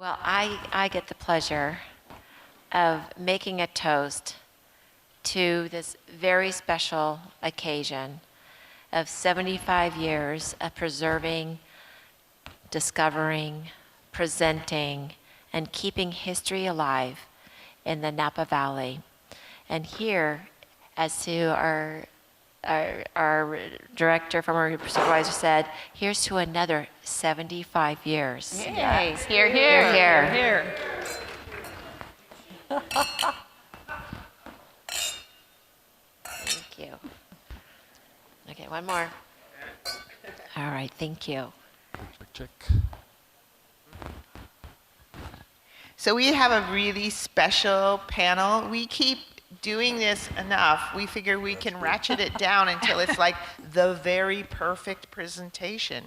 Well, I get the pleasure of making a toast to this very special occasion of 75 years of preserving, discovering, presenting, and keeping history alive in the Napa Valley. And here, as to our director, former supervisor said, here's to another 75 years. Yay. Yes. Here, Here, here. here. Thank you. Okay, one more. All right, thank you. Check. So we have a really special panel. We keep doing this enough. We figure we can ratchet it down until it's like the very perfect presentation.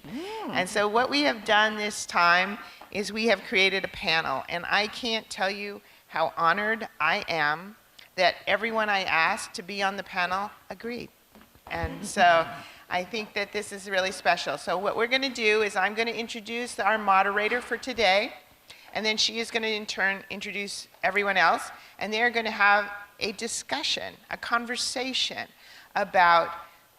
And so what we have done this time is we have created a panel. And I can't tell you how honored I am that everyone I asked to be on the panel agreed. And so I think that this is really special. So what we're going to do is I'm going to introduce our moderator for today, and then she is going to in turn introduce everyone else, and they're going to have a discussion, a conversation about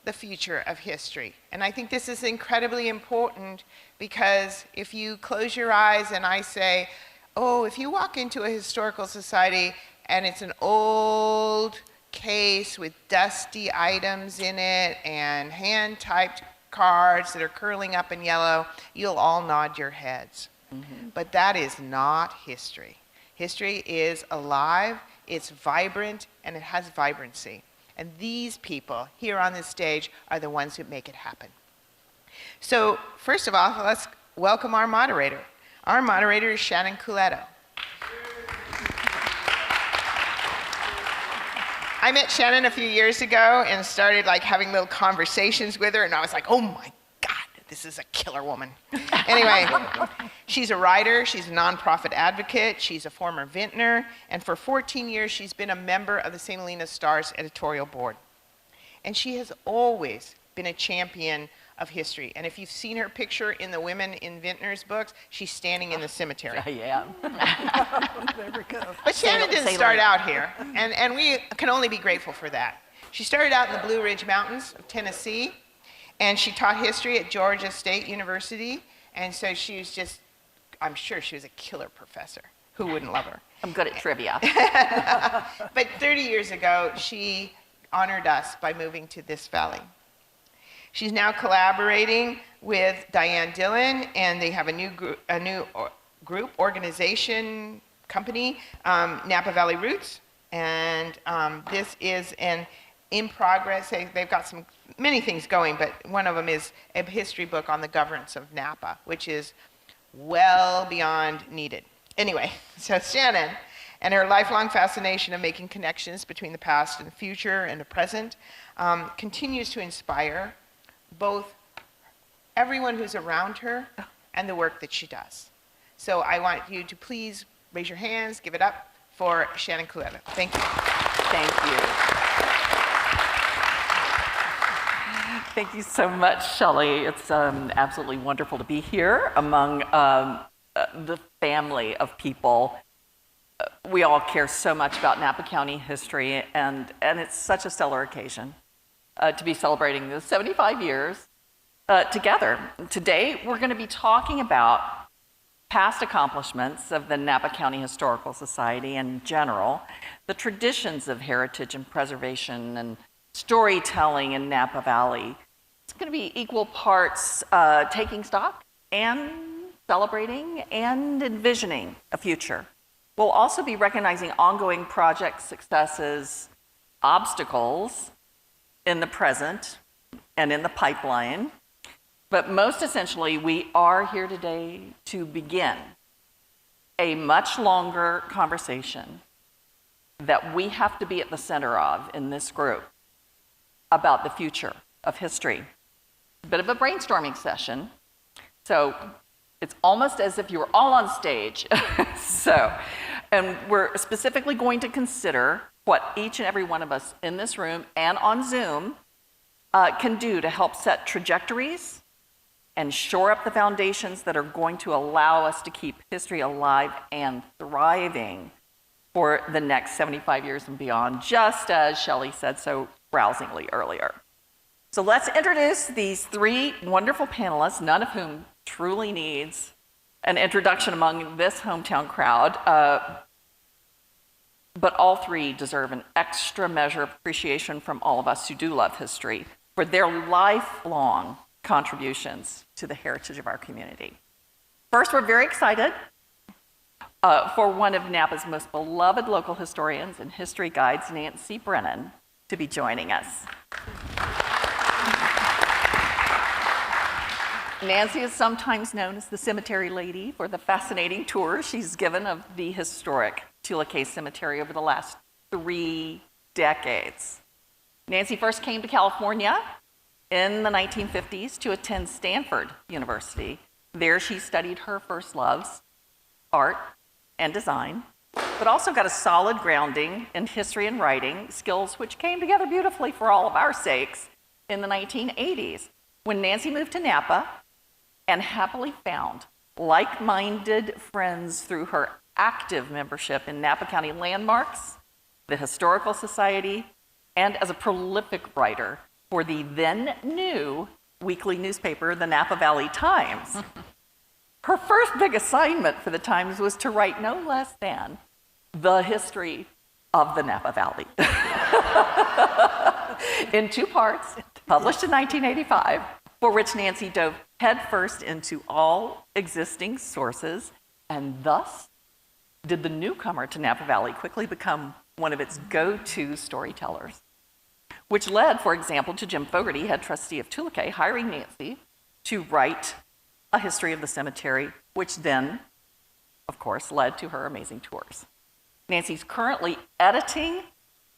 the future of history. And I think this is incredibly important because if you close your eyes and I say, oh, if you walk into a historical society and it's an old case with dusty items in it and hand-typed cards that are curling up in yellow, you'll all nod your heads. But that is not history. History is alive, it's vibrant, and it has vibrancy. And these people here on this stage are the ones who make it happen. So first of all, let's welcome our moderator. Our moderator is Shannon Kuleto. I met Shannon a few years ago and started like having little conversations with her, and I was like, oh my God, this is a killer woman. Anyway, she's a writer, she's a nonprofit advocate, she's a former vintner, and for 14 years she's been a member of the St. Helena Star's editorial board. And she has always been a champion of history. And if you've seen her picture in the Women in Vintners books, she's standing in the cemetery. Yeah. There we go. But Shannon didn't start out here, and we can only be grateful for that. She started out in the Blue Ridge Mountains of Tennessee, and she taught history at Georgia State University, and so she was just, I'm sure she was a killer professor. Who wouldn't love her? I'm good at trivia. But 30 years ago, she honored us by moving to this valley. She's now collaborating with Diane Dillon, and they have a new group, organization, company, Napa Valley Roots, and this is an in progress. They've got many things going, but one of them is a history book on the governance of Napa, which is well beyond needed. Anyway, so Shannon and her lifelong fascination of making connections between the past and the future and the present continues to inspire both everyone who's around her and the work that she does. So I want you to please raise your hands, give it up for Shannon Kuleto. Thank you. Thank you. Thank you so much, Shelley. It's absolutely wonderful to be here among the family of people. We all care so much about Napa County history, and it's such a stellar occasion to be celebrating the 75 years together. Today, we're going to be talking about past accomplishments of the Napa County Historical Society in general, the traditions of heritage and preservation and storytelling in Napa Valley. It's going to be equal parts taking stock and celebrating and envisioning a future. We'll also be recognizing ongoing project successes, obstacles in the present and in the pipeline. But most essentially, we are here today to begin a much longer conversation that we have to be at the center of in this group about the future of history. A bit of a brainstorming session. So it's almost as if you were all on stage. And we're specifically going to consider what each and every one of us in this room and on Zoom can do to help set trajectories and shore up the foundations that are going to allow us to keep history alive and thriving for the next 75 years and beyond, just as Shelley said so rousingly earlier. So let's introduce these three wonderful panelists, none of whom truly needs an introduction among this hometown crowd, but all three deserve an extra measure of appreciation from all of us who do love history for their lifelong contributions to the heritage of our community. First, we're very excited for one of Napa's most beloved local historians and history guides, Nancy Brennan, to be joining us. Nancy is sometimes known as the Cemetery Lady for the fascinating tour she's given of the historic Tule Case Cemetery over the last 3 decades. Nancy first came to California in the 1950s to attend Stanford University. There she studied her first loves, art and design, but also got a solid grounding in history and writing, skills which came together beautifully for all of our sakes in the 1980s, when Nancy moved to Napa and happily found like-minded friends through her active membership in Napa County Landmarks, the Historical Society, and as a prolific writer for the then new weekly newspaper, the Napa Valley Times. Her first big assignment for the Times was to write no less than the history of the Napa Valley. In 2 parts, published in 1985, for which Nancy dove headfirst into all existing sources, and thus did the newcomer to Napa Valley quickly become one of its go-to storytellers, which led, for example, to Jim Fogarty, head trustee of Tule Case, hiring Nancy to write a history of the cemetery, which then, of course, led to her amazing tours. Nancy's currently editing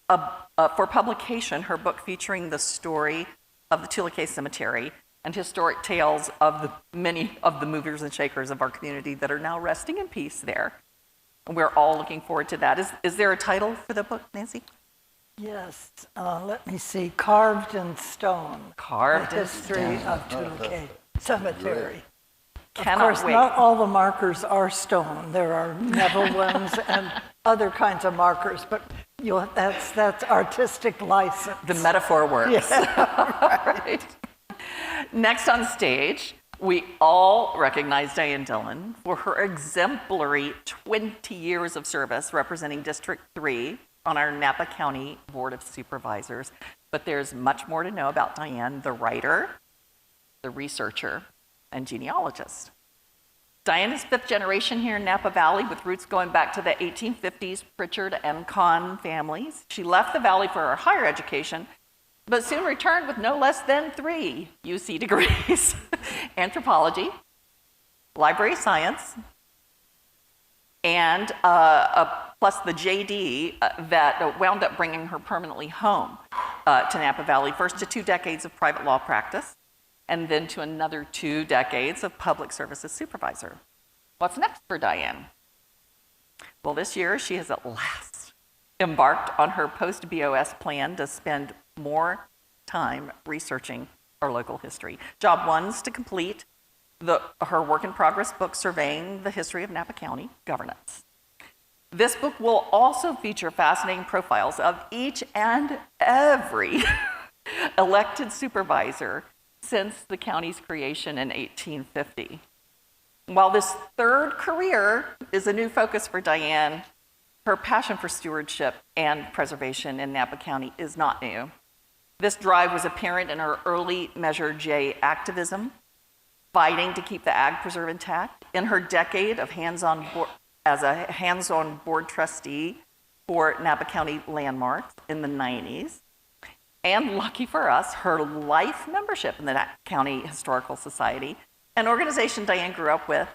for publication her book featuring the story of the Tule Case Cemetery and historic tales of many of the movers and shakers of our community that are now resting in peace there. And we're all looking forward to that. Is there a title for the book, Nancy? Yes, let me see. Carved in Stone. Carved the in history of Tule Case Cemetery. Cannot Of course, wait. not all the markers are stone. There are metal ones and other kinds of markers, but that's artistic license. The metaphor works. Yeah. Right. Next on stage, we all recognize Diane Dillon for her exemplary 20 years of service representing District 3 on our Napa County Board of Supervisors. But there's much more to know about Diane, the writer, the researcher, and genealogist. Diane is 5th generation here in Napa Valley with roots going back to the 1850s Pritchard and Conn families. She left the valley for her higher education, but soon returned with no less than 3 UC degrees: anthropology, library science, and plus the JD that wound up bringing her permanently home to Napa Valley, first to 2 decades of private law practice, and then to another 2 decades of public services supervisor. What's next for Diane? Well, this year she has at last embarked on her post-BOS plan to spend more time researching our local history. Job 1's to complete her work-in-progress book surveying the history of Napa County governance. This book will also feature fascinating profiles of each and every elected supervisor since the county's creation in 1850. While this 3rd career is a new focus for Diane, her passion for stewardship and preservation in Napa County is not new. This drive was apparent in her early Measure J activism, fighting to keep the ag preserve intact, in her decade of as a hands-on board trustee for Napa County Landmarks in the 90s, and lucky for us, her life membership in the Napa County Historical Society, an organization Diane grew up with.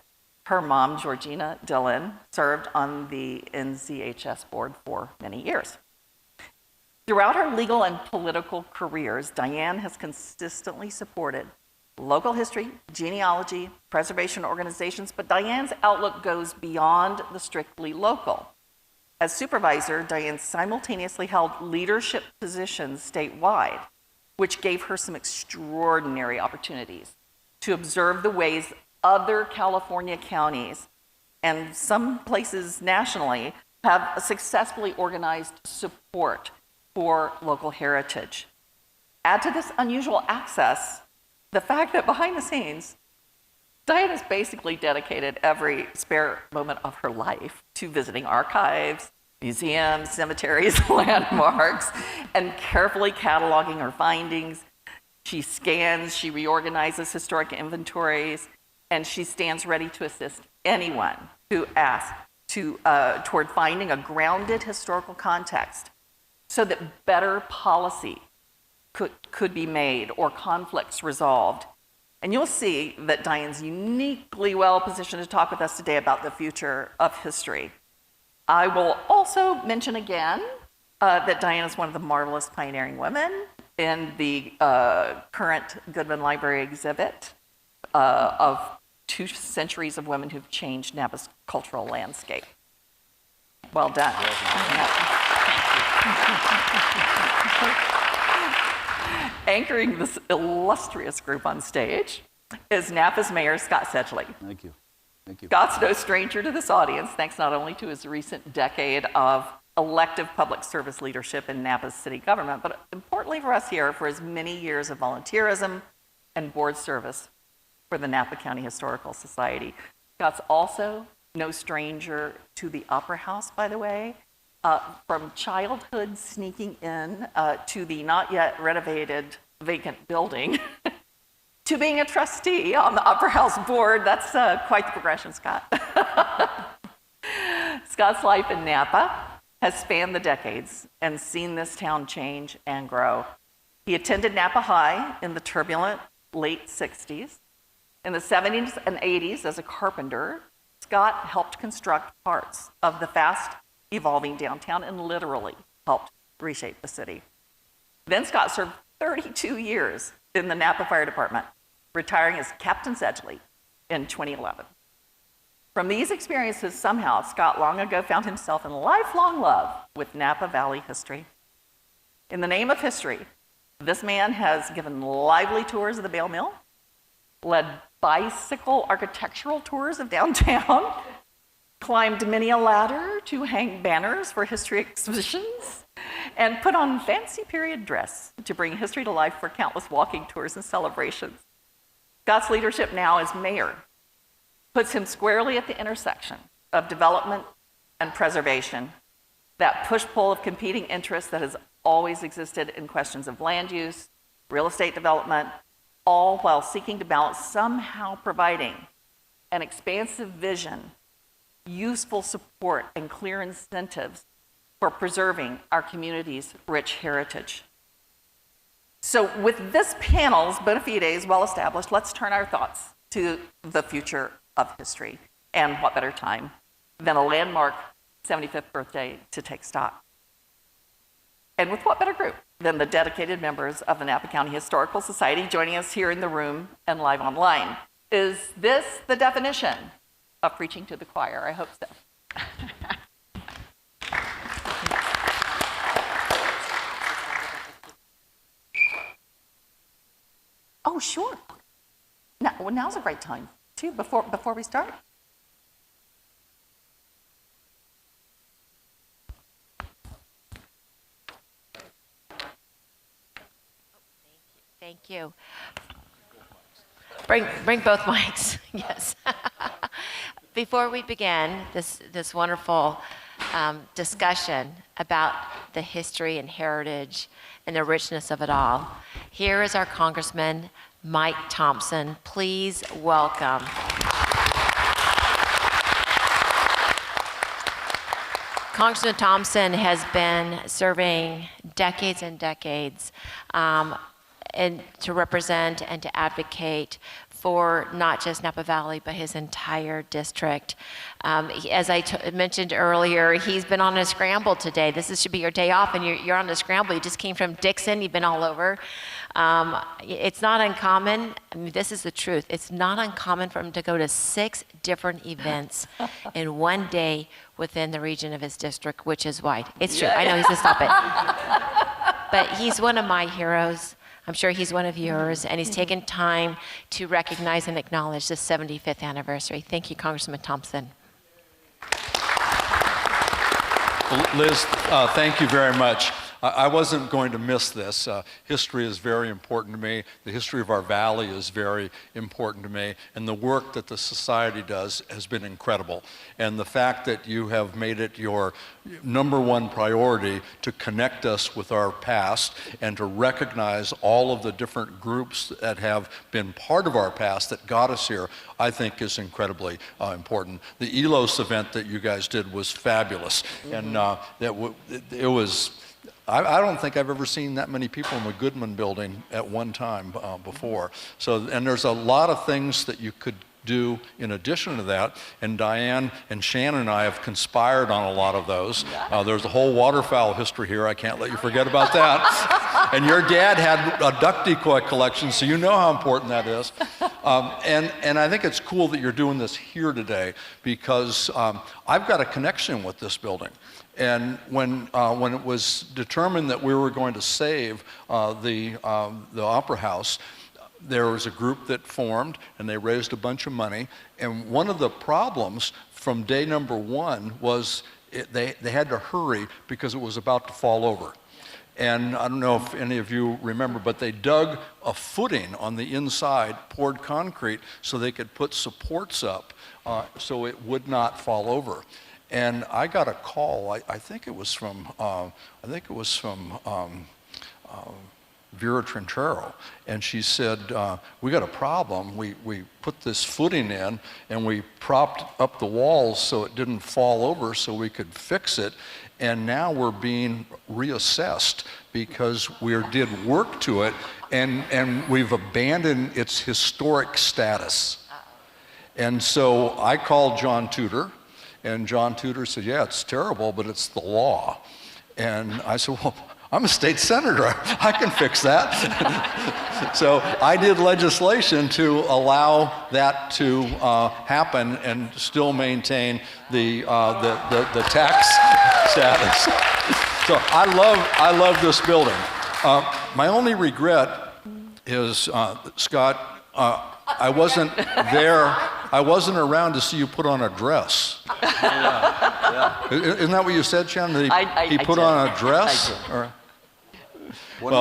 Her mom, Georgina Dillon, served on the NCHS board for many years. Throughout her legal and political careers, Diane has consistently supported local history, genealogy, preservation organizations, but Diane's outlook goes beyond the strictly local. As supervisor, Diane simultaneously held leadership positions statewide, which gave her some extraordinary opportunities to observe the ways other California counties and some places nationally have successfully organized support for local heritage. Add to this unusual access the fact that behind the scenes, Diane has basically dedicated every spare moment of her life to visiting archives, museums, cemeteries, landmarks, and carefully cataloging her findings. She scans, she reorganizes historic inventories, and she stands ready to assist anyone who asks toward finding a grounded historical context so that better policy could be made or conflicts resolved. And you'll see that Diane's uniquely well positioned to talk with us today about the future of history. I will also mention again that Diane is one of the marvelous pioneering women in the current Goodman Library exhibit of 2 centuries of women who've changed Napa's cultural landscape. Well done. Anchoring this illustrious group on stage is Napa's Mayor, Scott Sedgley. Thank you. Thank you. Scott's no stranger to this audience, thanks not only to his recent decade of elective public service leadership in Napa's city government, but importantly for us here, for his many years of volunteerism and board service for the Napa County Historical Society. Scott's also no stranger to the Opera House, by the way. From childhood sneaking in to the not yet renovated vacant building to being a trustee on the Opera House board. That's quite the progression, Scott. Scott's life in Napa has spanned the decades and seen this town change and grow. He attended Napa High in the turbulent late 60s. In the 70s and 80s, as a carpenter, Scott helped construct parts of the fast evolving downtown and literally helped reshape the city. Then Scott served 32 years in the Napa Fire Department, retiring as Captain Sedgley in 2011. From these experiences, somehow, Scott long ago found himself in lifelong love with Napa Valley history. In the name of history, this man has given lively tours of the Bale Mill, led bicycle architectural tours of downtown, climbed many a ladder to hang banners for history exhibitions, and put on fancy period dress to bring history to life for countless walking tours and celebrations. Scott's leadership now as mayor puts him squarely at the intersection of development and preservation, that push-pull of competing interests that has always existed in questions of land use, real estate development, all while seeking to balance somehow providing an expansive vision, useful support, and clear incentives for preserving our community's rich heritage. So with this panel's bona fides well established, let's turn our thoughts to the future of history. And what better time than a landmark 75th birthday to take stock? And with what better group than the dedicated members of the Napa County Historical Society joining us here in the room and live online? Is this the definition of preaching to the choir? I hope so. Oh, sure. Now's a great time, too, before we start. Thank you. Bring both mics. Yes. Before we begin this wonderful discussion about the history and heritage and the richness of it all, here is our Congressman, Mike Thompson. Please welcome. Congressman Thompson has been serving decades and decades and to represent and to advocate for not just Napa Valley, but his entire district. As I mentioned earlier, he's been on a scramble today. This should be your day off, and you're on a scramble. You just came from Dixon. You've been all over. It's not uncommon. I mean, this is the truth. It's not uncommon for him to go to 6 different events in one day within the region of his district, which is wide. It's true. I know he's to stop it. But he's one of my heroes. I'm sure he's one of yours, and he's taken time to recognize and acknowledge the 75th anniversary. Thank you, Congressman Thompson. Liz, thank you very much. I wasn't going to miss this. History is very important to me. The history of our valley is very important to me. And the work that the society does has been incredible. And the fact that you have made it your #1 priority to connect us with our past and to recognize all of the different groups that have been part of our past that got us here, I think is incredibly important. The ELOS event that you guys did was fabulous. And it was, I don't think I've ever seen that many people in the Goodman building at one time before. So, and there's a lot of things that you could do in addition to that, and Diane and Shannon and I have conspired on a lot of those. There's a whole waterfowl history here. I can't let you forget about that. And your dad had a duck decoy collection, so you know how important that is. And I think it's cool that you're doing this here today, because I've got a connection with this building. And when it was determined that we were going to save the Opera House, there was a group that formed, and they raised a bunch of money. And one of the problems from day #1 was they had to hurry because it was about to fall over. And I don't know if any of you remember, but they dug a footing on the inside, poured concrete so they could put supports up so it would not fall over. And I got a call. I think it was from Vera Trinchero, and she said, "We got a problem. We put this footing in, and we propped up the walls so it didn't fall over, so we could fix it. And now we're being reassessed because we did work to it, and we've abandoned its historic status." And so I called John Tudor. And John Tudor said, "Yeah, it's terrible, but it's the law." And I said, "Well, I'm a state senator. I can fix that." So I did legislation to allow that to happen and still maintain the tax status. So I love this building. My only regret is, Scott, I wasn't there. I wasn't around to see you put on a dress. Yeah. Isn't that what you said, Shannon? That he put on a dress? Or? When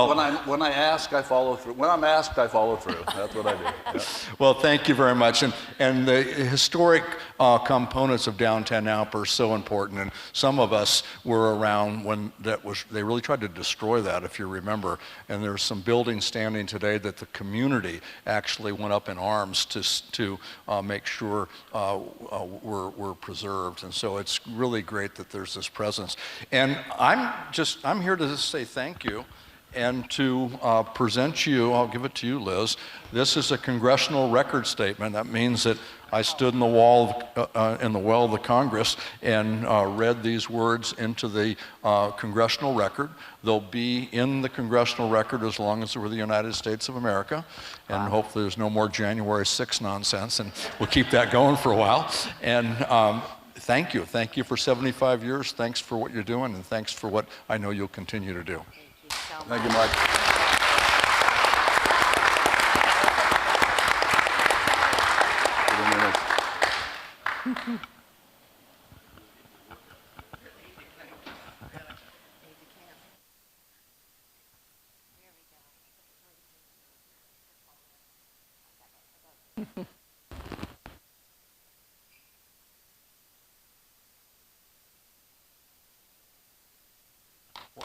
I ask, I follow through. When I'm asked, I follow through. That's what I do. Yeah. Well, thank you very much. And the historic components of downtown Napa are so important. And some of us were around when they really tried to destroy that, if you remember. And there's some buildings standing today that the community actually went up in arms to make sure were preserved. And so it's really great that there's this presence. And I'm here to just say thank you. And to present you, I'll give it to you, Liz. This is a congressional record statement. That means that I stood in the well of the Congress and read these words into the congressional record. They'll be in the congressional record as long as we're the United States of America. And hopefully there's no more January 6th nonsense, and we'll keep that going for a while. And thank you. Thank you for 75 years. Thanks for what you're doing, and thanks for what I know you'll continue to do. Thank you, Mike.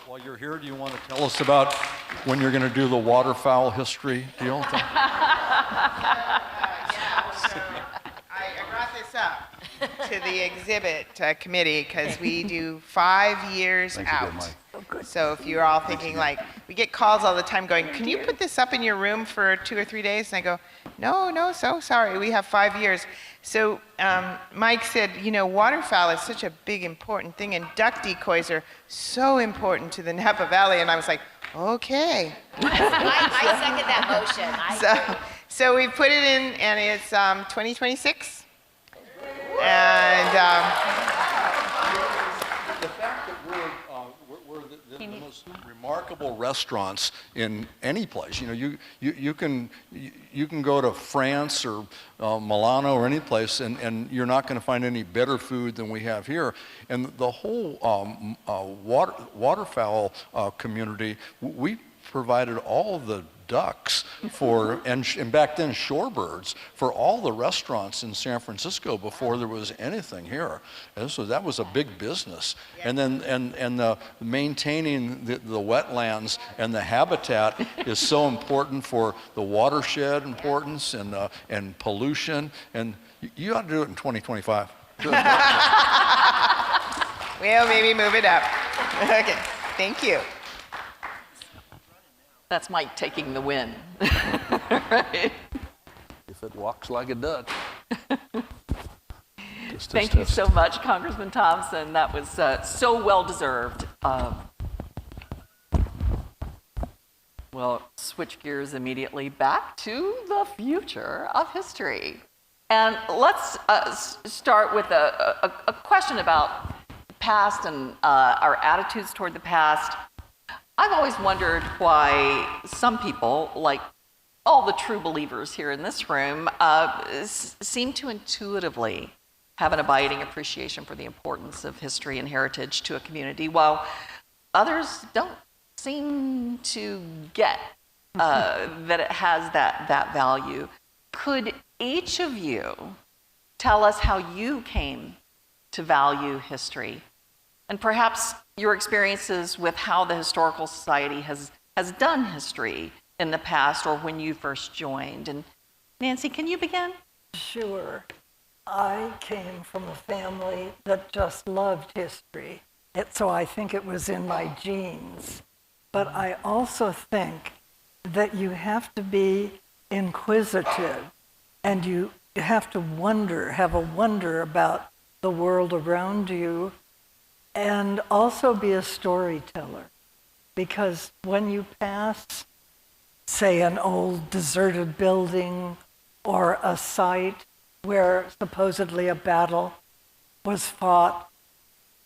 While you're here, do you want to tell us about when you're going to do the waterfowl history deal? I brought this up to the exhibit committee because we do 5 years out. So if you're all thinking we get calls all the time going, "Can you put this up in your room for 2 or 3 days?" And I go, no, so sorry, we have 5 years. So Mike said, waterfowl is such a big, important thing, and duck decoys are so important to the Napa Valley. And I was like, okay. I second that motion. So we put it in, and it's 2026. And the fact that we're the most remarkable remarkable restaurants in any place. You can go to France or Milano or any place, and you're not going to find any better food than we have here. And the whole waterfowl community, we provided all the ducks and back then shorebirds for all the restaurants in San Francisco before there was anything here. And so that was a big business. And then and maintaining the wetlands and the habitat is so important for the watershed importance and pollution. And you ought to do it in 2025. Well, maybe move it up. Okay, thank you. That's Mike taking the win. Right. If it walks like a duck. Thank you so much, Congressman Thompson. That was so well-deserved. We'll switch gears immediately back to the future of history. And let's start with a question about the past and our attitudes toward the past. I've always wondered why some people, like all the true believers here in this room, seem to intuitively have an abiding appreciation for the importance of history and heritage to a community, while others don't seem to get that it has that value. Could each of you tell us how you came to value history? And perhaps your experiences with how the Historical Society has done history in the past or when you first joined. And Nancy, can you begin? Sure. I came from a family that just loved history. So I think it was in my genes. But I also think that you have to be inquisitive and you have to have a wonder about the world around you, and also be a storyteller. Because when you pass, say, an old deserted building or a site where supposedly a battle was fought,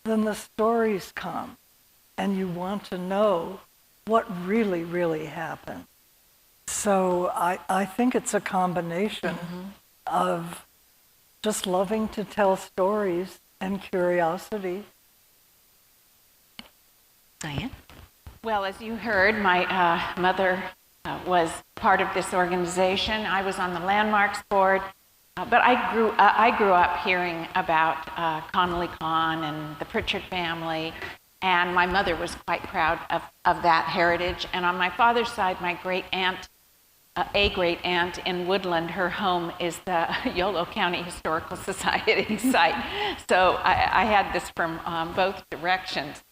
then the stories come, and you want to know what really, really happened. So I think it's a combination of just loving to tell stories and curiosity. Diane? Well, as you heard, my mother was part of this organization. I was on the Landmarks Board, but I grew up hearing about Connolly Kahn and the Pritchard family, and my mother was quite proud of that heritage. And on my father's side, my great-aunt, a great-aunt in Woodland, her home is the Yolo County Historical Society site. So I had this from both directions.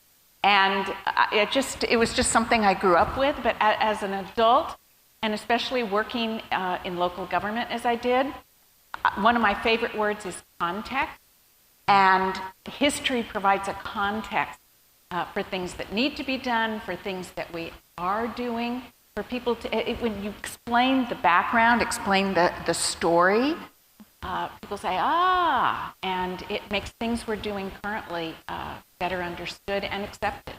And it was just something I grew up with, but as an adult, and especially working in local government as I did, one of my favorite words is context, and history provides a context for things that need to be done, for things that we are doing, for people to, when you explain the background, explain the story, people say, and it makes things we're doing currently better understood and accepted.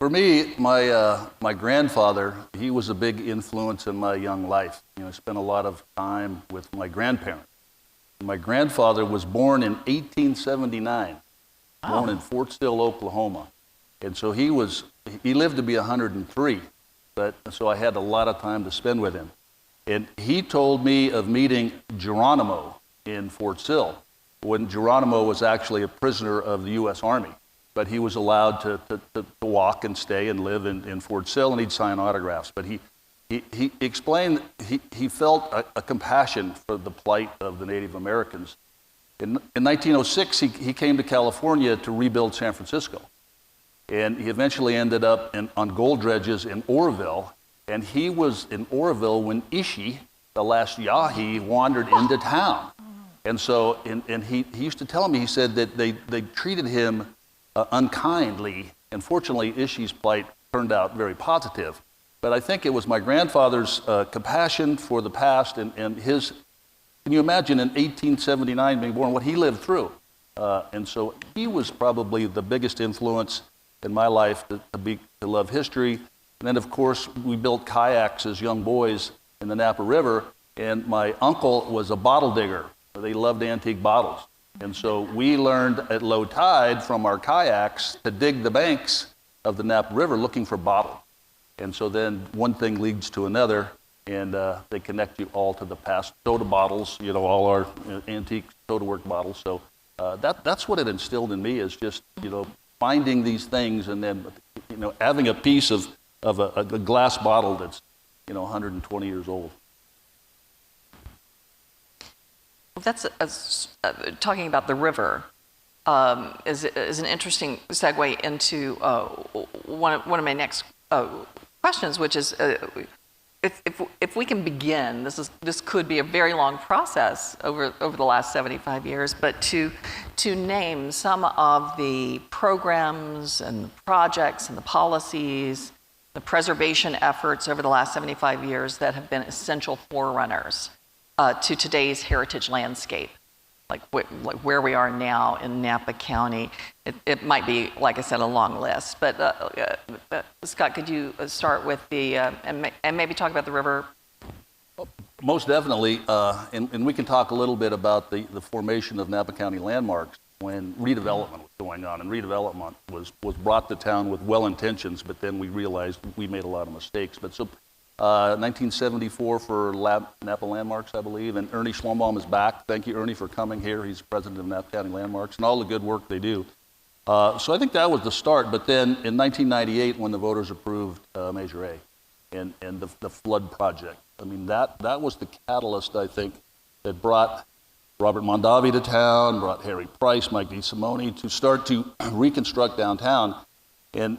For me, my grandfather, he was a big influence in my young life. I spent a lot of time with my grandparents. My grandfather was born in 1879, born in Fort Sill, Oklahoma. And so he lived to be 103, so I had a lot of time to spend with him. And he told me of meeting Geronimo in Fort Sill, when Geronimo was actually a prisoner of the U.S. Army. But he was allowed to walk and stay and live in Fort Sill, and he'd sign autographs. But he explained he felt a compassion for the plight of the Native Americans. In 1906, he came to California to rebuild San Francisco. And he eventually ended up on gold dredges in Oroville. And he was in Oroville when Ishi, the last Yahi, wandered into town. And so, and he used to tell me, he said that they treated him unkindly. And fortunately, Ishi's plight turned out very positive. But I think it was my grandfather's compassion for the past and his, can you imagine in 1879 being born, what he lived through? And so he was probably the biggest influence. in my life to love history. And then, of course, we built kayaks as young boys in the Napa River, and my uncle was a bottle digger. They loved antique bottles. And so we learned at low tide from our kayaks to dig the banks of the Napa River looking for bottles. And so then one thing leads to another, and they connect you all to the past. Soda bottles, all our antique soda work bottles. So that's what it instilled in me, is just, finding these things and then, having a piece of a glass bottle that's, 120 years old. Well, that's talking about the river is an interesting segue into one of my next questions, which is if we can begin. This could be a very long process over the last 75 years, but to name some of the programs and the projects and the policies, the preservation efforts over the last 75 years that have been essential forerunners to today's heritage landscape, like where we are now in Napa County. It might be, like I said, a long list, but Scott, could you start with and maybe talk about the river? Most definitely, and we can talk a little bit about the formation of Napa County landmarks when redevelopment was going on, and redevelopment was brought to town with well intentions, but then we realized we made a lot of mistakes. But so 1974 for Napa Landmarks, I believe, and Ernie Schlumbaum is back. Thank you, Ernie, for coming here. He's president of Napa County Landmarks and all the good work they do. So I think that was the start. But then in 1998, when the voters approved Measure A and the flood project, I mean, that was the catalyst, I think, that brought Robert Mondavi to town, brought Harry Price, Mike DeSimone to start to reconstruct downtown. And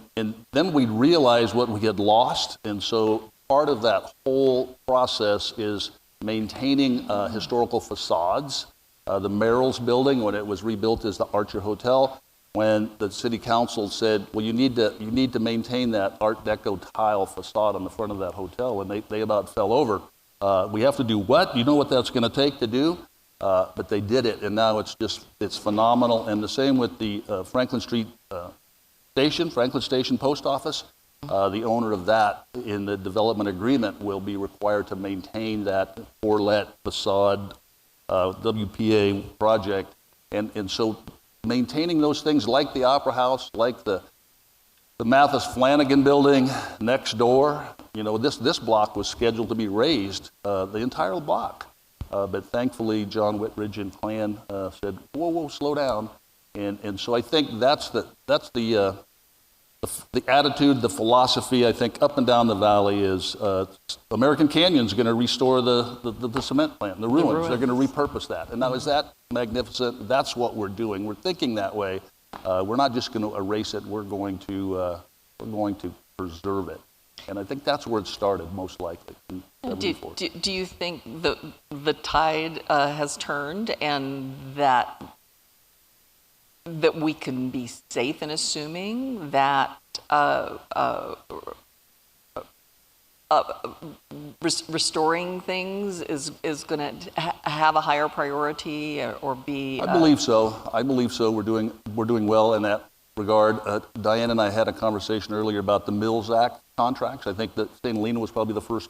then we realized what we had lost. And so part of that whole process is maintaining historical facades. The Merrill's building, when it was rebuilt as the Archer Hotel, when the city council said, well, you need to maintain that Art Deco tile facade on the front of that hotel, and they about fell over. We have to do what? You know what that's going to take to do? But they did it, and now it's phenomenal. And the same with the Franklin Street Franklin Station Post Office. The owner of that, in the development agreement, will be required to maintain that for-let facade WPA project. And so maintaining those things like the Opera House, like the Mathis Flanagan building next door, this block was scheduled to be raised, the entire block. But thankfully, John Whitridge and Clan said, whoa, slow down. And so I think that's the attitude, the philosophy, I think, up and down the valley is American Canyon's going to restore the cement plant, the ruins. They're going to repurpose that. And now, is that magnificent? That's what we're doing. We're thinking that way. We're not just going to erase it. We're going to preserve it. And I think that's where it started, most likely. Do you think the tide has turned, and that we can be safe in assuming that restoring things is going to have a higher priority or be? I believe so. We're doing well in that regard. Diane and I had a conversation earlier about the Mills Act contracts. I think that St. Helena was probably the first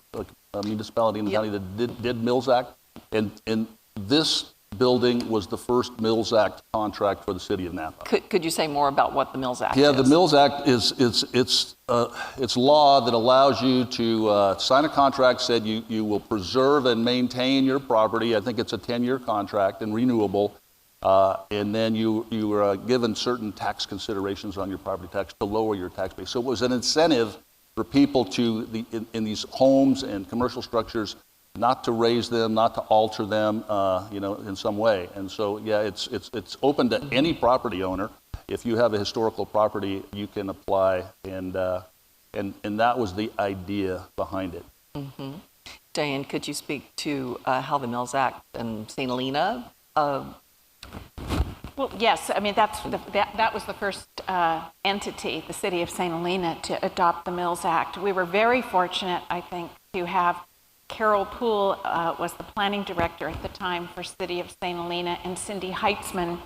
municipality in the county that did Mills Act, and this building was the first Mills Act contract for the city of Napa. Could you say more about what the Mills Act is? Yeah, the Mills Act it's law that allows you to sign a contract, said you will preserve and maintain your property. I think it's a 10-year contract and renewable, and then you are given certain tax considerations on your property tax to lower your tax base. So it was an incentive for people in these homes and commercial structures not to raise them, not to alter them, in some way. And so, yeah, it's open to any property owner. If you have a historical property, you can apply, and that was the idea behind it. Mm-hmm. Diane, could you speak to how the Mills Act and St. Helena? Well, yes. I mean, that was the first entity, the city of St. Helena, to adopt the Mills Act. We were very fortunate, I think, to have Carol Poole was the planning director at the time for City of St. Helena, and Cindy Heitzman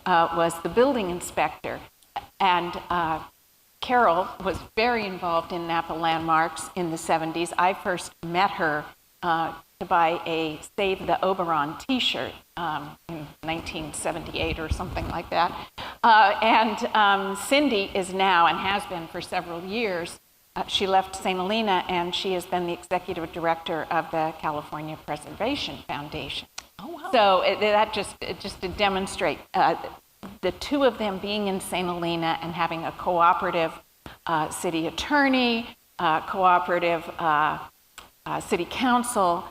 was the building inspector. And Carol was very involved in Napa Landmarks in the 70s. I first met her to buy a Save the Oberon t-shirt in 1978 or something like that. Cindy is now, and has been for several years, she left St. Helena, and she has been the executive director of the California Preservation Foundation. Oh, wow. So that just to demonstrate the two of them being in St. Helena and having a cooperative city attorney, cooperative city council,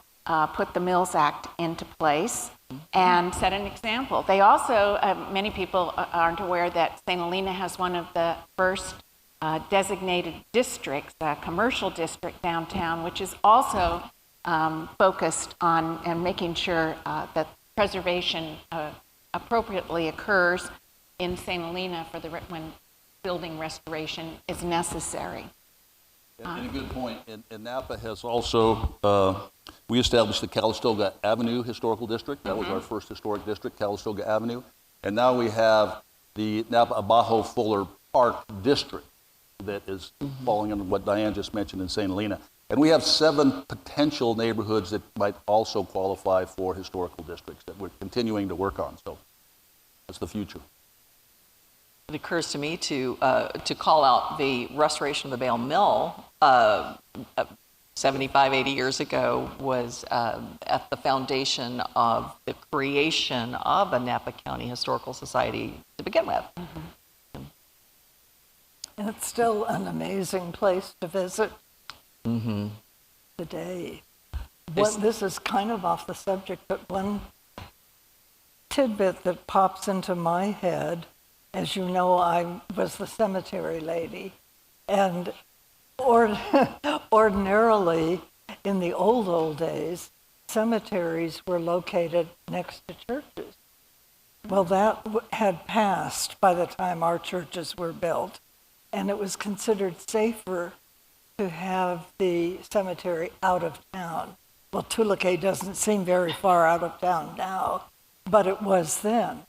put the Mills Act into place and set an example. They also, many people aren't aware that St. Helena has one of the first designated districts, a commercial district downtown, which is also focused on and making sure that preservation appropriately occurs in St. Helena for when building restoration is necessary. And a good point. And Napa has also, we established the Calistoga Avenue Historical District. That was our first historic district, Calistoga Avenue. And now we have the Napa Abajo Fuller Park District that is falling under what Diane just mentioned in St. Helena. And we have 7 potential neighborhoods that might also qualify for historical districts that we're continuing to work on. So that's the future. It occurs to me to call out the restoration of the Bale Mill 75, 80 years ago was at the foundation of the creation of a Napa County Historical Society to begin with. And it's still an amazing place to visit today. This is kind of off the subject, but one tidbit that pops into my head, as you know, I was the cemetery lady, and ordinarily, in the old days, cemeteries were located next to churches. Well, that had passed by the time our churches were built, and it was considered safer to have the cemetery out of town. Well, Tulaque doesn't seem very far out of town now, but it was then.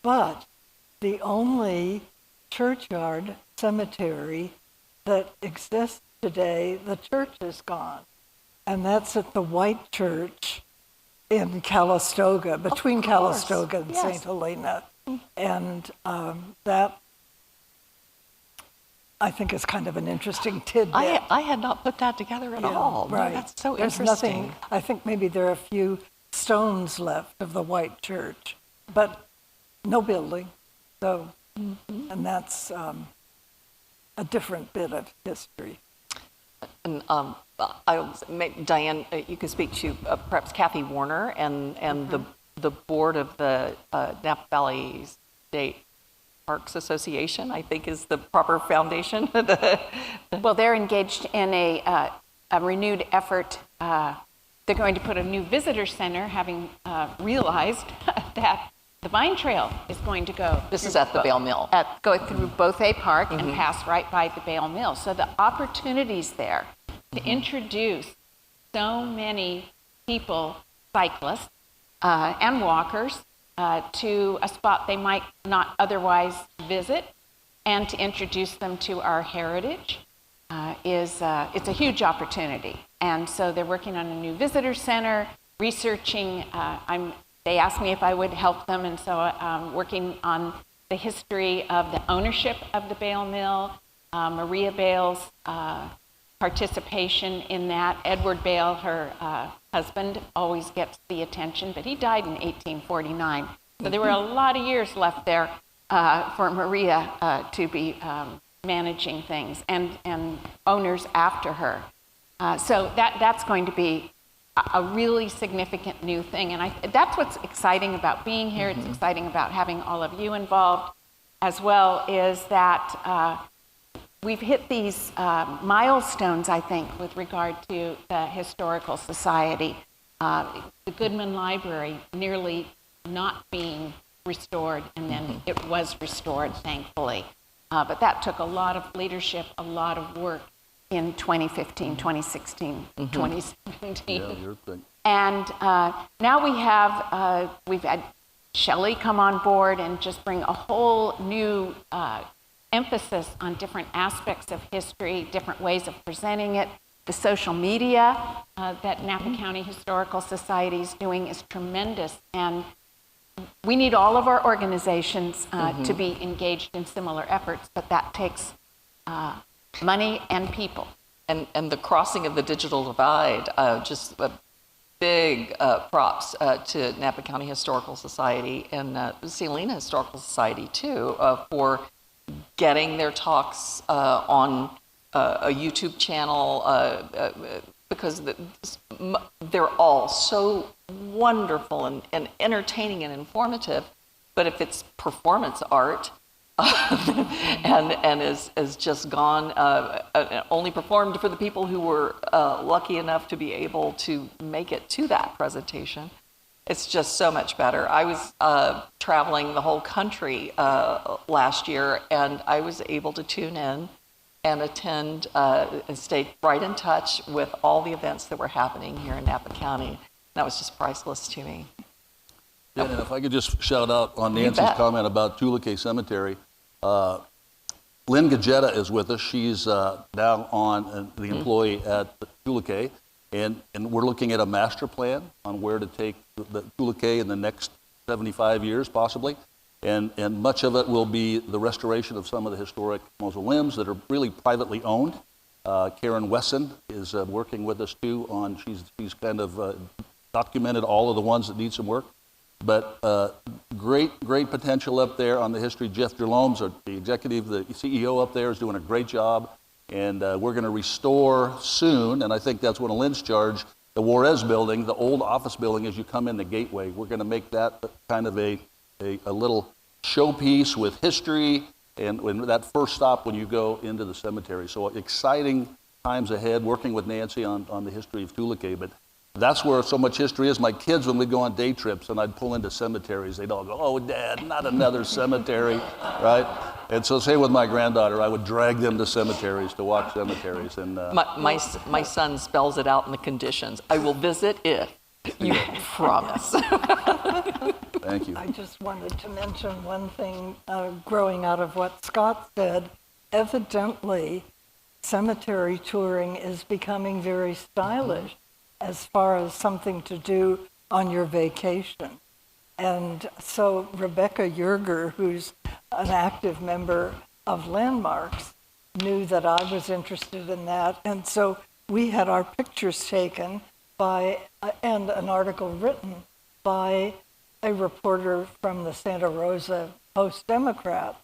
But the only churchyard cemetery that exists today, the church is gone. And that's at the White Church in Calistoga, between Calistoga and St. Helena. And that, I think, is kind of an interesting tidbit. I had not put that together at all. Right. No, that's so There's interesting. nothing, I think maybe there are a few stones left of the White Church, but no building. So, and that's a different bit of history. And Diane, you could speak to perhaps Kathy Warner and the board of the Napa Valley State Parks Association, I think is the proper foundation. Well, they're engaged in a renewed effort. They're going to put a new visitor center, having realized that the Vine Trail is going to go. This is at the Bale Mill. Go through Bothay Park and pass right by the Bale Mill. So the opportunities there to introduce so many people, cyclists and walkers, to a spot they might not otherwise visit, and to introduce them to our heritage it's a huge opportunity. And so they're working on a new visitor center, researching. They asked me if I would help them, and so I'm working on the history of the ownership of the Bale Mill, Maria Bale's participation in that. Edward Bale, her husband, always gets the attention, but he died in 1849. So there were a lot of years left there for Maria to be managing things, and owners after her. So that's going to be a really significant new thing. And that's what's exciting about being here. It's exciting about having all of you involved as well, is that we've hit these milestones, I think, with regard to the Historical Society. The Goodman Library nearly not being restored, and then it was restored, thankfully. But that took a lot of leadership, a lot of work in 2015, 2016, 2017. Yeah, you're thinking. And now we've had Shelley come on board and just bring a whole new emphasis on different aspects of history, different ways of presenting it. The social media that Napa County Historical Society is doing is tremendous, and we need all of our organizations to be engaged in similar efforts, but that takes money and people. And the crossing of the digital divide, just big props to Napa County Historical Society and Salina Historical Society too, for getting their talks on a YouTube channel, because they're all so wonderful and entertaining and informative. But if it's performance art, and is just gone, only performed for the people who were lucky enough to be able to make it to that presentation, it's just so much better. I was traveling the whole country last year, and I was able to tune in and attend and stay right in touch with all the events that were happening here in Napa County. That was just priceless to me. Yeah, and if I could just shout out on Nancy's comment about Tulikay Cemetery. Lynn Gagetta is with us. She's now on the employee at Tulikay, and we're looking at a master plan on where to take the Tulikay in the next 75 years, possibly. And much of it will be the restoration of some of the historic mausoleums that are really privately owned. Karen Wesson is working with us too on, she's kind of documented all of the ones that need some work. But great potential up there on the history. Jeff Jerlome's the executive, the CEO up there is doing a great job. And we're going to restore soon, and I think that's one of Lynn's charge, the Juarez building, the old office building as you come in the gateway. We're going to make that kind of a little showpiece with history and that first stop when you go into the cemetery. So exciting times ahead, working with Nancy on the history of Tulikay. But that's where so much history is. My kids, when we'd go on day trips and I'd pull into cemeteries, they'd all go, "Oh, Dad, not another cemetery," right? And so same with my granddaughter. I would drag them to cemeteries to watch cemeteries. And my son spells it out in the conditions. I will visit if you promise. Thank you. I just wanted to mention one thing growing out of what Scott said. Evidently, cemetery touring is becoming very stylish as far as something to do on your vacation. And so Rebecca Yerger, who's an active member of Landmarks, knew that I was interested in that. And so we had our pictures taken by, and an article written by a reporter from the Santa Rosa Post-Democrat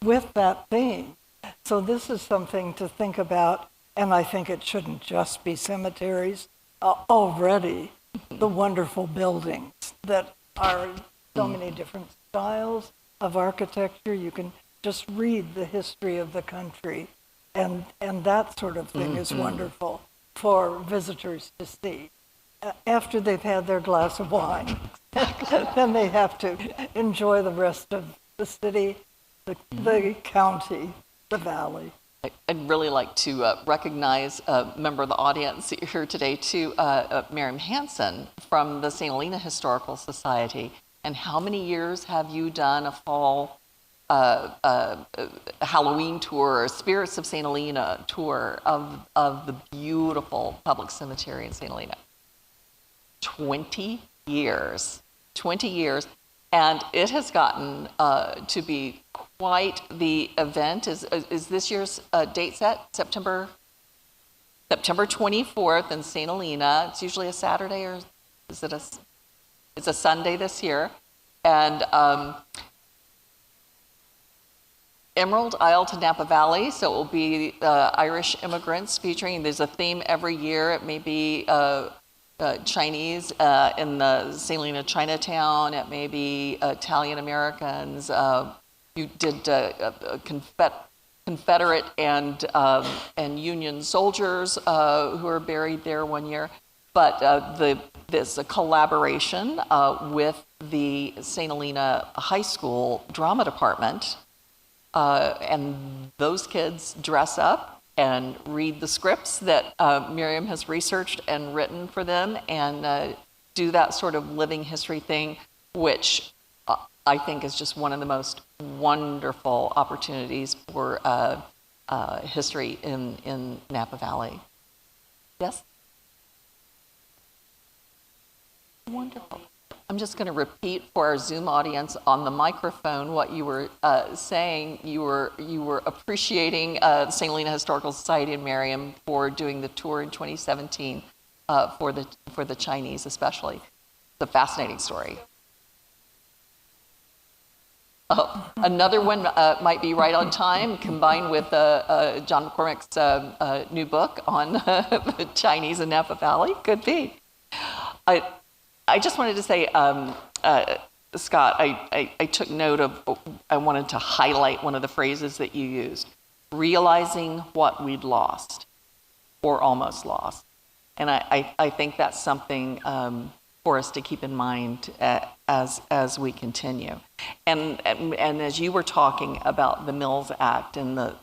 with that theme. So this is something to think about, and I think it shouldn't just be cemeteries. Already, the wonderful buildings that are so many different styles of architecture. You can just read the history of the country, and that sort of thing is wonderful for visitors to see. After they've had their glass of wine, then they have to enjoy the rest of the city, the county, the valley. I'd really like to recognize a member of the audience here today too, Miriam Hansen from the St. Helena Historical Society. And how many years have you done a fall Halloween tour, or Spirits of St. Helena tour of the beautiful public cemetery in St. Helena? 20 years. 20 years. And it has gotten to be quite the event. Is this year's date set? September 24th in St. Helena. It's usually a Saturday, or is it it's a Sunday this year. And Emerald Isle to Napa Valley, so it will be Irish immigrants featuring. There's a theme every year. It may be Chinese in the St. Helena Chinatown. It may be Italian Americans. You did Confederate and Union soldiers who are buried there one year. But there's a collaboration with the St. Helena High School drama department, and those kids dress up and read the scripts that Miriam has researched and written for them, and do that sort of living history thing, which I think is just one of the most wonderful opportunities for history in Napa Valley. Yes? Wonderful. I'm just going to repeat for our Zoom audience on the microphone what you were saying. You were appreciating the St. Helena Historical Society and Merriam for doing the tour in 2017 for the Chinese, especially. It's a fascinating story. Another one might be right on time, combined with John McCormick's new book on the Chinese in Napa Valley. Could be. I just wanted to say, Scott, I took note of, I wanted to highlight one of the phrases that you used, realizing what we'd lost or almost lost. And I think that's something for us to keep in mind as we continue. And as you were talking about the Mills Act and the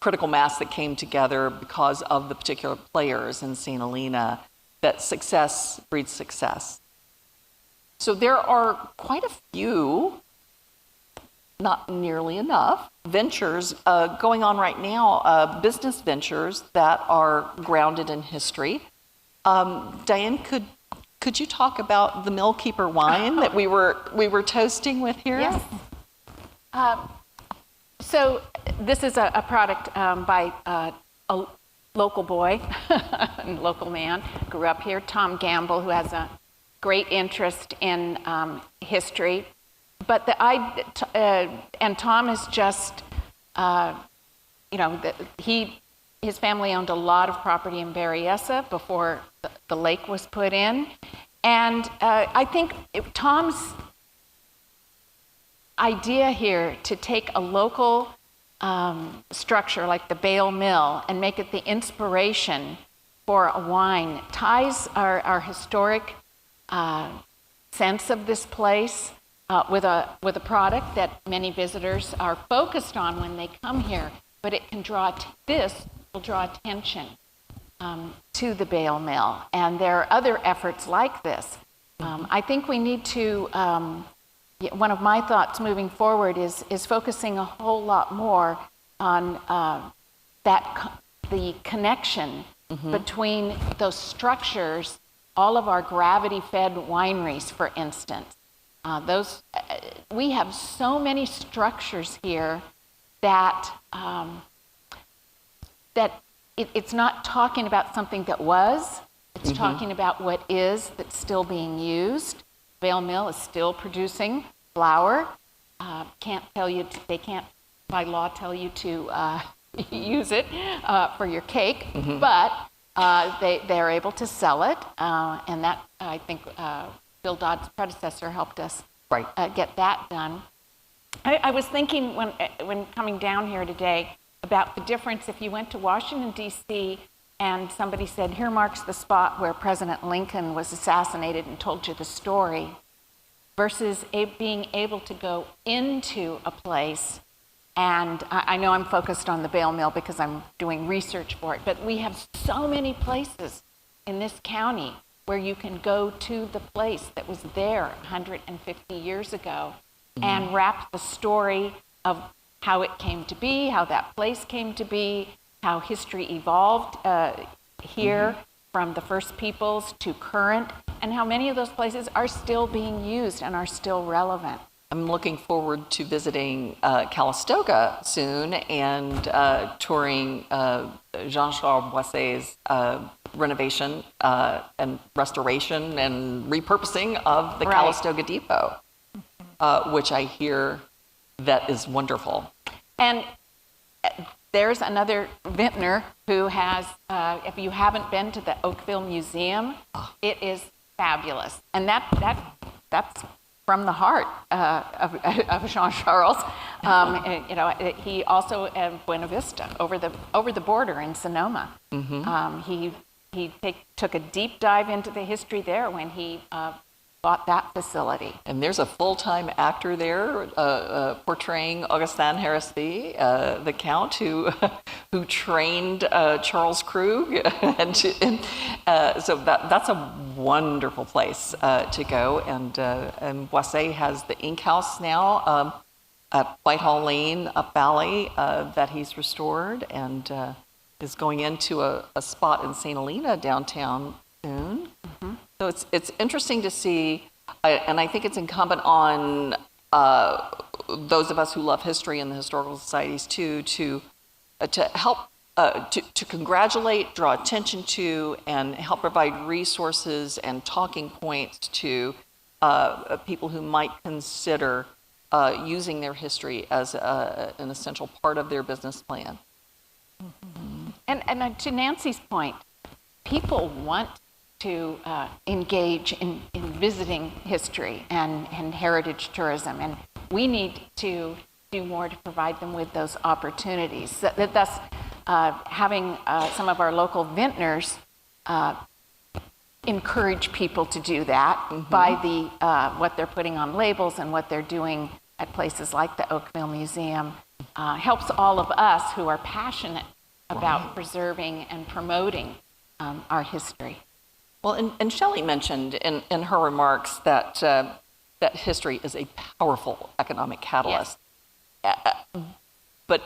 critical mass that came together because of the particular players in St. Helena, that success breeds success. So there are quite a few, not nearly enough, ventures going on right now, business ventures that are grounded in history. Diane, could you talk about the Millkeeper Wine that we were toasting with here? Yes. So this is a product by a local boy, local man, grew up here, Tom Gamble, who has a great interest in history. But and Tom is just, his family owned a lot of property in Berryessa before the lake was put in. And I think Tom's idea here to take a local structure like the Bale Mill and make it the inspiration for a wine ties our historic sense of this place with a product that many visitors are focused on when they come here, but it can this will draw attention to the Bale Mill, and there are other efforts like this. I think we need to one of my thoughts moving forward is focusing a whole lot more on the connection between those structures, all of our gravity-fed wineries, for instance. We have so many structures here that it's not talking about something that was, it's talking about what is that's still being used. Bale Mill is still producing flour. They can't by law tell you to use it for your cake, but they're able to sell it, and that, I think, Bill Dodd's predecessor helped us get that done. I was thinking when coming down here today about the difference if you went to Washington, D.C., and somebody said, here marks the spot where President Lincoln was assassinated, and told you the story, versus being able to go into a place. And I know I'm focused on the Bale Mill because I'm doing research for it, but we have so many places in this county where you can go to the place that was there 150 years ago and wrap the story of how it came to be, how that place came to be, how history evolved here from the First Peoples to current, and how many of those places are still being used and are still relevant. I'm looking forward to visiting Calistoga soon and touring Jean-Charles Boisset's renovation and restoration and repurposing of the Calistoga Depot, which I hear that is wonderful. And there's another vintner who has, if you haven't been to the Oakville Museum, it is fabulous. And that's from the heart of Jean-Charles. He also at Buena Vista, over the border in Sonoma. He took a deep dive into the history there when he bought that facility. And there's a full-time actor there portraying Augustin Harris-Thie, the Count, who trained Charles Krug, so that's a wonderful place to go. And Boisset has the Ink House now at Whitehall Lane, Up Valley, that he's restored, and is going into a spot in St. Helena downtown soon. Mm-hmm. So it's interesting to see, and I think it's incumbent on those of us who love history and the historical societies too, to help to congratulate, draw attention to, and help provide resources and talking points to people who might consider using their history as an essential part of their business plan. Mm-hmm. And to Nancy's point, people want to engage in visiting history and heritage tourism, and we need to do more to provide them with those opportunities. Thus, having some of our local vintners encourage people to do that mm-hmm. by what they're putting on labels and what they're doing at places like the Oakville Museum helps all of us who are passionate about preserving and promoting our history. Well, and Shelley mentioned in her remarks that that history is a powerful economic catalyst. Yes. But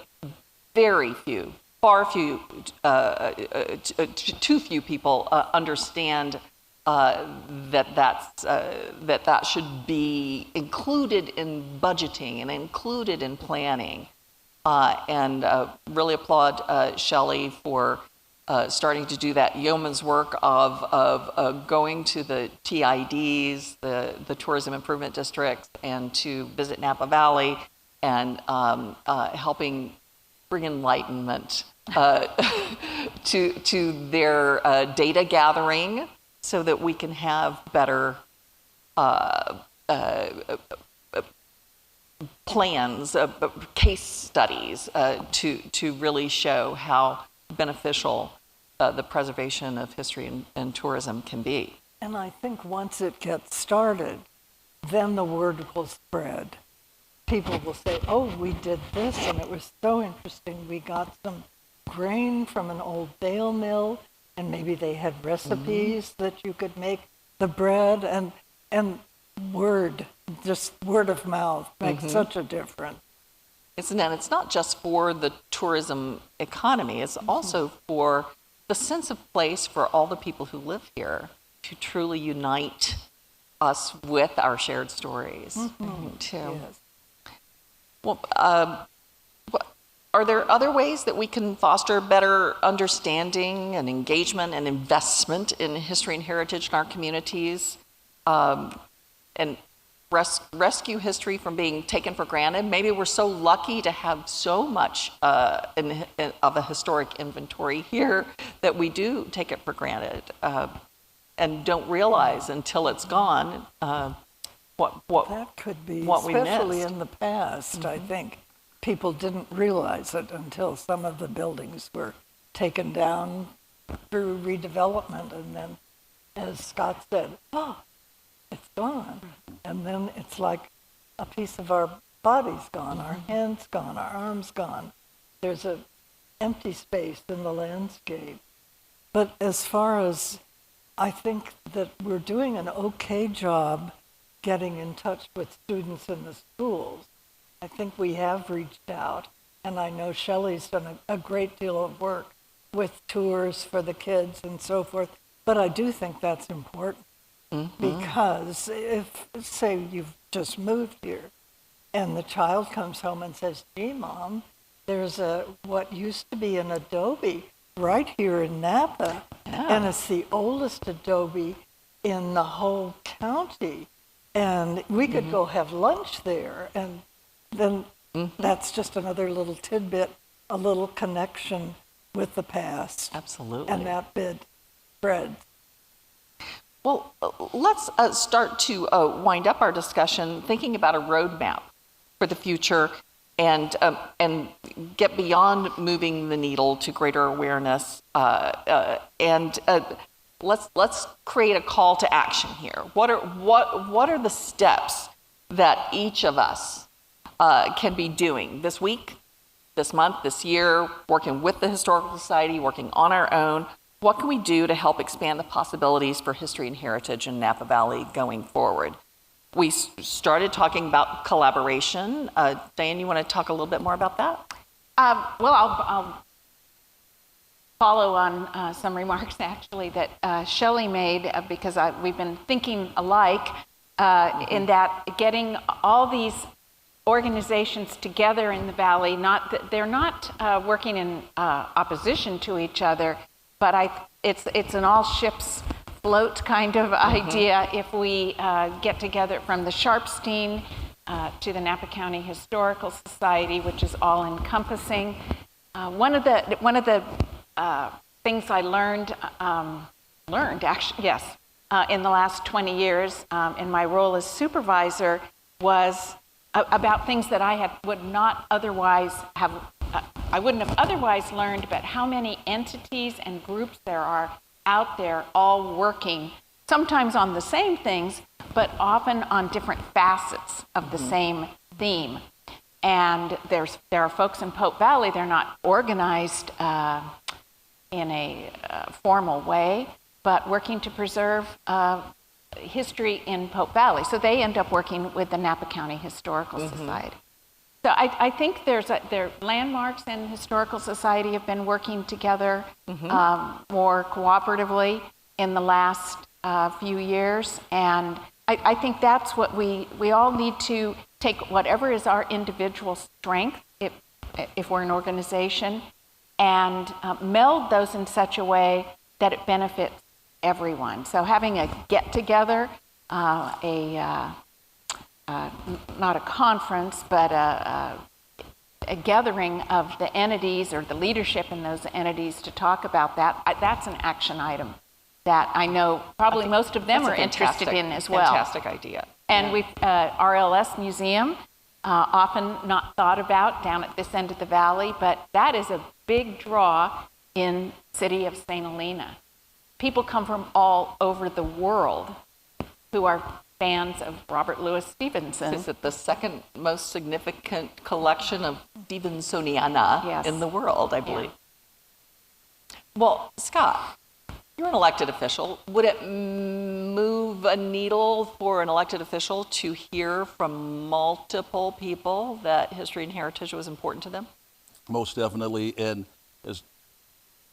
too few people understand that should be included in budgeting and included in planning. And really applaud Shelley for starting to do that yeoman's work of going to the TIDs, the tourism improvement districts, and to visit Napa Valley and helping bring enlightenment to their data gathering so that we can have better plans, case studies to really show how beneficial the preservation of history and tourism can be. And I think once it gets started, then the word will spread. People will say, oh, we did this and it was so interesting. We got some grain from an old bale mill, and maybe they had recipes mm-hmm. that you could make the bread, and word of mouth makes mm-hmm. such a difference. It's not just for the tourism economy, it's mm-hmm. also for the sense of place for all the people who live here to truly unite us with our shared stories. Mm-hmm. Too. Yes. Well, are there other ways that we can foster better understanding and engagement and investment in history and heritage in our communities, and rescue history from being taken for granted? Maybe we're so lucky to have so much of a historic inventory here that we do take it for granted and don't realize until it's gone what that could be, what we especially missed. In the past. Mm-hmm. I think people didn't realize it until some of the buildings were taken down through redevelopment, and then, as Scott said, oh, it's gone. And then it's like a piece of our body's gone, our hands gone, our arms gone. There's an empty space in the landscape. But as far as, I think that we're doing an okay job getting in touch with students in the schools. I think we have reached out, and I know Shelley's done a great deal of work with tours for the kids and so forth, but I do think that's important. Mm-hmm. Because if, say, you've just moved here and the child comes home and says, gee, Mom, there's what used to be an adobe right here in Napa, and it's the oldest adobe in the whole county, and we could mm-hmm. go have lunch there, and then mm-hmm. that's just another little tidbit, a little connection with the past. Absolutely. And that bit spreads. Well, let's start to wind up our discussion thinking about a roadmap for the future and get beyond moving the needle to greater awareness and let's create a call to action here. What are the steps that each of us can be doing this week, this month, this year, working with the Historical Society, working on our own? What can we do to help expand the possibilities for history and heritage in Napa Valley going forward? We started talking about collaboration. Diane, you want to talk a little bit more about that? Well, I'll follow on some remarks actually that Shelley made because we've been thinking alike in that getting all these organizations together in the valley, they're not working in opposition to each other, but it's an all ships float kind of idea if we get together from the Sharpstein to the Napa County Historical Society, which is all encompassing. One of the things I learned actually, yes, in the last 20 years in my role as supervisor was about things that I wouldn't have otherwise learned, but how many entities and groups there are out there all working, sometimes on the same things, but often on different facets of the same theme. And there are folks in Pope Valley, they're not organized in a formal way, but working to preserve history in Pope Valley. So they end up working with the Napa County Historical Society. So I think their landmarks and Historical Society have been working together more cooperatively in the last few years. And I think that's what we all need to take whatever is our individual strength, if we're an organization, and meld those in such a way that it benefits everyone. So having a get-together, not a conference, but a gathering of the entities or the leadership in those entities to talk about that's an action item that I know probably most of them are interested in as well. Fantastic idea. And we've RLS Museum, often not thought about down at this end of the valley, but that is a big draw in city of St. Helena. People come from all over the world who are fans of Robert Louis Stevenson. Is it the second most significant collection of Stevensoniana in the world, I believe? Yeah. Well, Scott, you're an elected official. Would it move a needle for an elected official to hear from multiple people that history and heritage was important to them? Most definitely. And as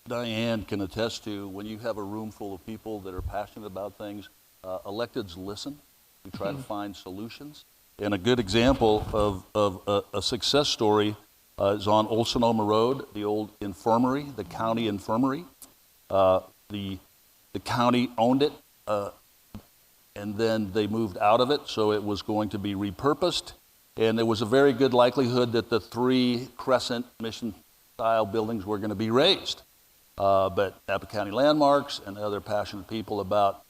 Diane can attest to, when you have a room full of people that are passionate about things, electeds listen. We try to find solutions. And a good example of a success story is on Old Sonoma Road, the old infirmary, the county infirmary. The county owned it, and then they moved out of it, so it was going to be repurposed. And there was a very good likelihood that the 3 crescent mission-style buildings were going to be raised. But Napa County Landmarks and other passionate people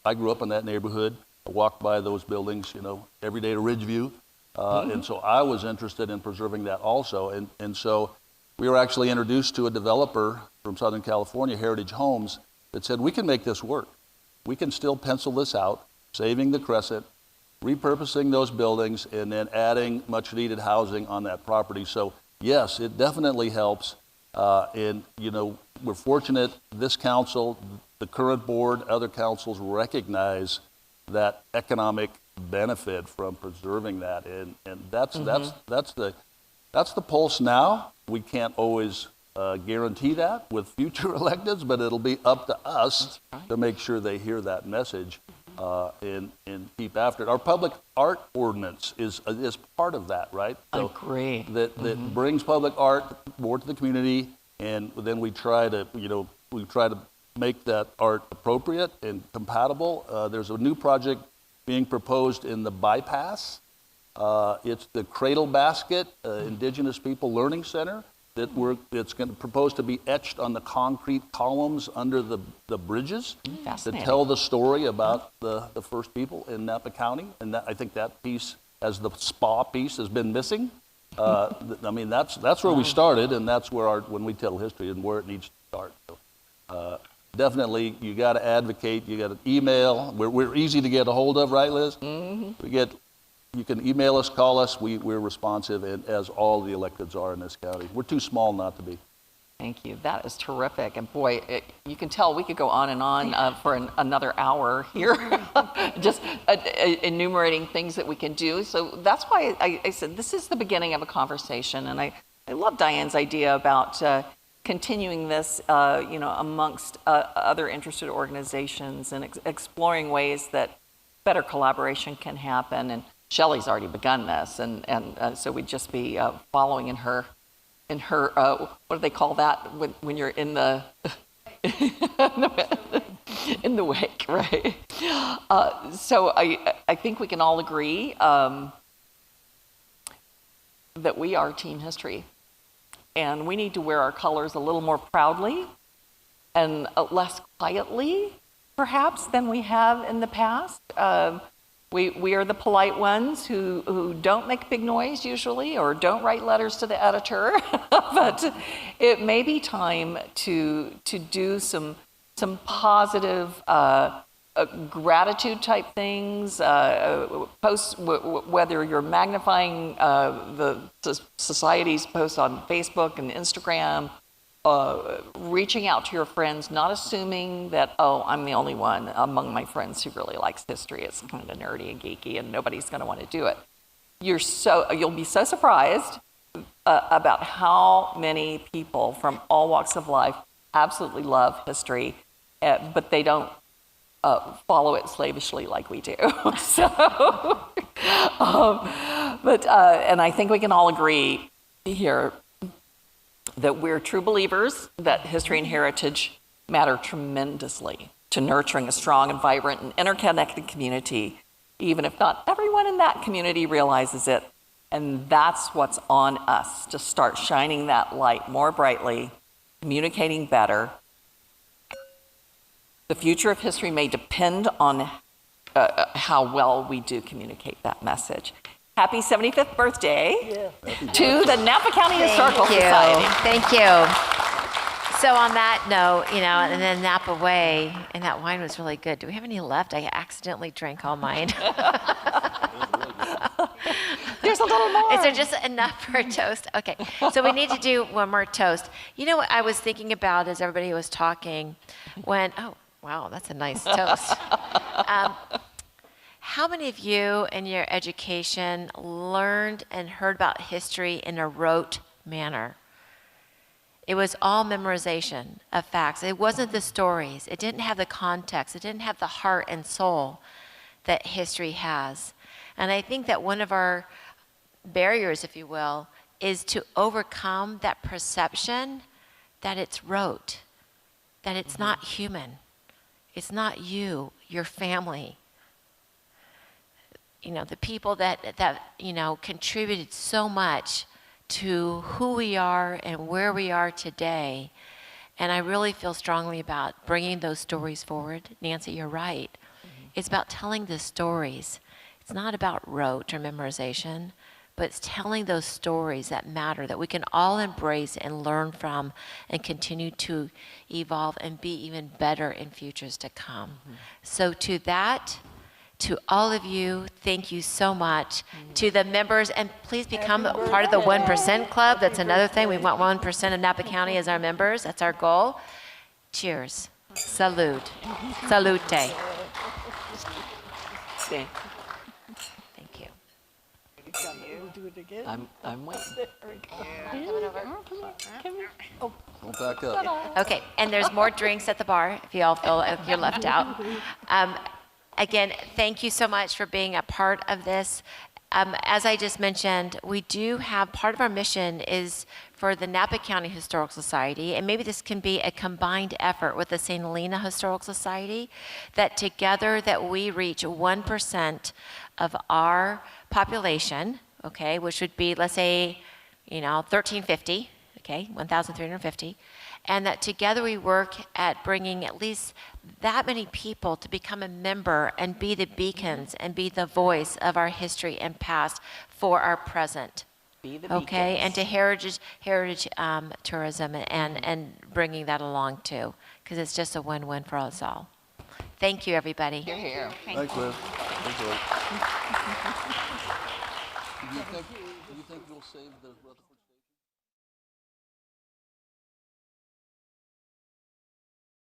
I grew up in that neighborhood. I walked by those buildings, every day to Ridgeview. And so I was interested in preserving that also. And so we were actually introduced to a developer from Southern California, Heritage Homes, that said, we can make this work. We can still pencil this out, saving the crescent, repurposing those buildings, and then adding much needed housing on that property. So yes, it definitely helps. And we're fortunate this council, the current board, other councils recognize that economic benefit from preserving that, and that's the pulse now. We can't always guarantee that with future electeds, but it'll be up to us to make sure they hear that message and keep after it. Our public art ordinance is part of that, right? So agree. That brings public art more to the community, and then we try to make that art appropriate and compatible. There's a new project being proposed in the bypass. It's the Cradle Basket Indigenous People Learning Center it's going to propose to be etched on the concrete columns under the bridges to tell the story about the first people in Napa County. And I think that piece, as the spa piece, has been missing. That's where we started, and that's where when we tell history and where it needs to start. So, definitely you got to advocate. You got to email. We're easy to get a hold of, right, Liz? Mm-hmm. You can email us, call us. We're responsive, and as all the electeds are in this county. We're too small not to be. Thank you. That is terrific. And boy, you can tell we could go on and on for another hour here, just enumerating things that we can do. So that's why I said this is the beginning of a conversation. And I love Diane's idea about continuing this, amongst other interested organizations and exploring ways that better collaboration can happen. And Shelley's already begun this, and so we'd just be following in her, what do they call that when you're in the in the wake, right? So I think we can all agree that we are Team History, and we need to wear our colors a little more proudly and less quietly, perhaps, than we have in the past. We are the polite ones who don't make big noise usually, or don't write letters to the editor. But it may be time to do some positive gratitude type things. Posts, whether you're magnifying the society's posts on Facebook and Instagram, reaching out to your friends, not assuming that, oh, I'm the only one among my friends who really likes history. It's kind of nerdy and geeky and nobody's going to want to do it. You'll be so surprised about how many people from all walks of life absolutely love history, but they don't follow it slavishly like we do. And I think we can all agree here that we're true believers that history and heritage matter tremendously to nurturing a strong and vibrant and interconnected community, even if not everyone in that community realizes it. And that's what's on us, to start shining that light more brightly, communicating better. The future of history may depend on how well we do communicate that message. Happy 75th birthday to the Napa County Historical Society. Thank you. So on that note, and then Napa Way, and that wine was really good. Do we have any left? I accidentally drank all mine. There's a little more. Is there just enough for a toast? Okay, so we need to do one more toast. You know what I was thinking about as everybody was talking oh, wow, that's a nice toast. How many of you in your education learned and heard about history in a rote manner? It was all memorization of facts. It wasn't the stories. It didn't have the context. It didn't have the heart and soul that history has. And I think that one of our barriers, if you will, is to overcome that perception that it's rote, that it's not human. It's not you, your family. The people that contributed so much to who we are and where we are today. And I really feel strongly about bringing those stories forward. Nancy, you're right. Mm-hmm. It's about telling the stories. It's not about rote or memorization, but it's telling those stories that matter, that we can all embrace and learn from and continue to evolve and be even better in futures to come. Mm-hmm. So to all of you, thank you so much. To the members, and please become part of the 1% Club. That's another thing. We want 1% of Napa County as our members. That's our goal. Cheers. Salute. Salute. Thank you. I'm waiting. Go back up. Okay, and there's more drinks at the bar if you all feel like you're left out. Again, thank you so much for being a part of this. As I just mentioned, we do have part of our mission is for the Napa County Historical Society, and maybe this can be a combined effort with the St. Helena Historical Society, that together that we reach 1% of our population, okay, which would be, let's say, 1,350, okay, 1,350, and that together we work at bringing at least that many people to become a member and be the beacons and be the voice of our history and past for our present. Be the Okay, and beacons. to heritage tourism and bringing that along too, because it's just a win-win for us all. Thank you, everybody. You're here. Thanks, Liz. Thanks, Liz. Do you think we'll save the Rutherford?